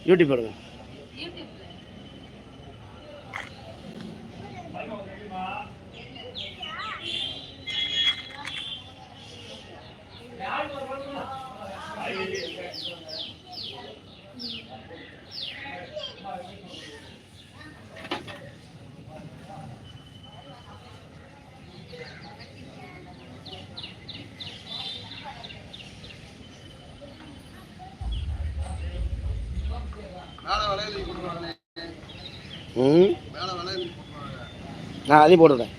YouTube போடுங்க. நான் அதையும் போட்டுவிட்டேன்.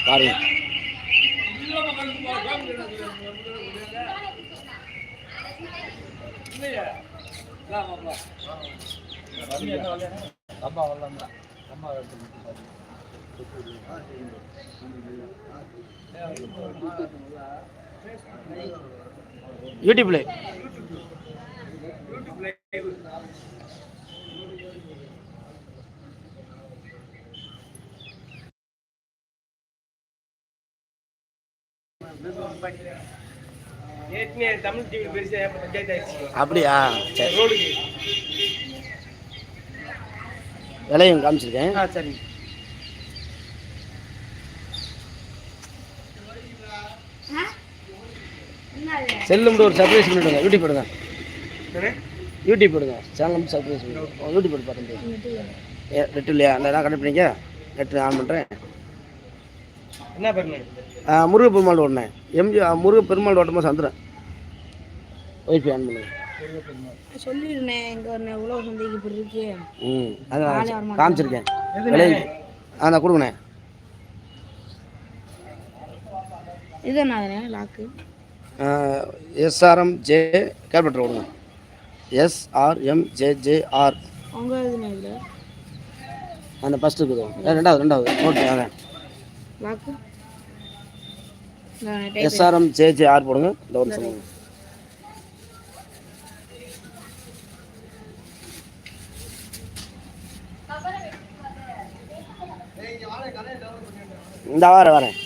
பாருங்க. யூடியூப்ல தமிழ் டிவி பெருசா பஞ்சாயத்து ஆயிடுச்சு. அப்படியா? சரி, ரோடுக்கு விலையும் காமிச்சிருக்கேன். சரி. செல்லும் ஒரு சர்ப்ரைஸ் பண்ணிவிடுங்க. யூடியூப் போடுங்க. யூடியூப் போடுங்க. சேனல் சர்ப்ரைஸ் பண்ணிவிடுங்க. யூடியூப் போட்டு பார்த்து நெட் இல்லையா? நான் கனெக்ட் பண்ணிக்க. நெட் ஆன் பண்ணுறேன். என்ன பெருமாள்? முருக பெருமாள் ஓட்டினேன். முருக பெருமாள் ஓட்டும்போது வந்துடும். ஒய்ஃபை ஆன் பண்ணுங்க. சொல்லிருந்தேன் இங்கே எவ்வளோ சந்தைக்கு இப்படி இருக்கு. அதான் காமிச்சிருக்கேன். விலையை நான் கொடுங்கண்ணே. இதுண்ணா லாக்கு SRMJ கேபிட்டல் கொடுங்க. SRMJJR. உங்க இதுண்ணா இதில் அந்த ஃபஸ்ட்டு இருக்குது. ரெண்டாவது ஓகே. அதான் லாக்கு SRMJJR போடுங்க. இந்த ஒரு சொல்லுங்க. இந்த வரேன்.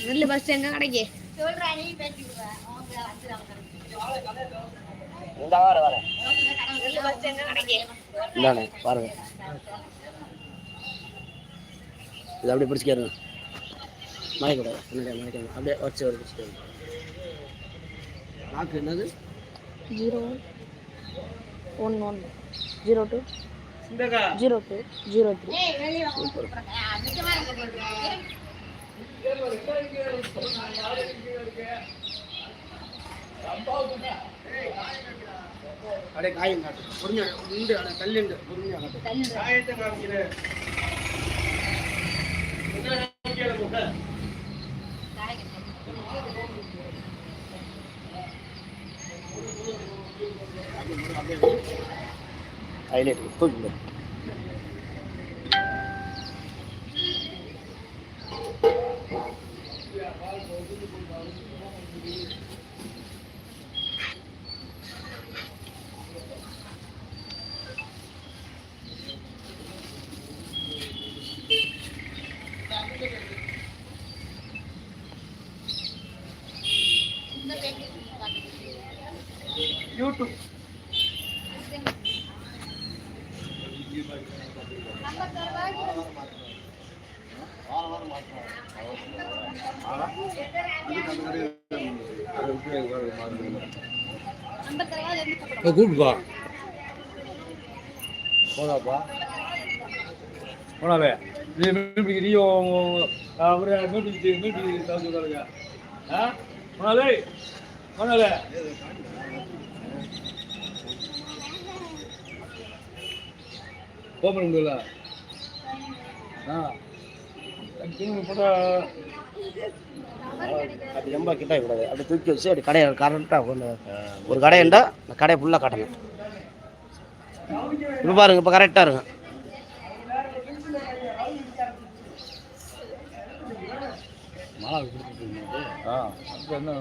நெல் பஸ் எங்க கிடைக்கு? இந்த வரேன். இந்தாண்ணே பாருங்க. இது அப்படியே பிடிச்சிக்காருங்க. மயக்கூடாது. மயக்காங்க. அப்படியே வச்சு ஒரு பிடிச்சிக்காரு. நாக்கு என்னது? 0111 02 02 03. அப்படியே காயம் காட்டு. பொறுமையாக உண்டு. ஆனால் கல்லுண்டு. பொறுமையாக காட்டு. காயத்தை காமிக்கிறேன். ஹைலைட் தூக்கி யூடியூப் கூப்பிடுப்பா. போதாப்பா போனாவே நீ அவரை மீட்டு சொல்லுங்க. போனாலே போனாலே போகணுங்களா? அப்படி ரொம்ப கிட்ட கூடாது. அப்படி தூக்கி வச்சு அப்படி கடையை கரெக்டாக ஒரு கடையண்டா அந்த கடையை ஃபுல்லாக காட்டணும். இப்போ பாருங்க, இப்போ கரெக்டாக இருக்கும். மாலை கொடுத்துட்டு என்ன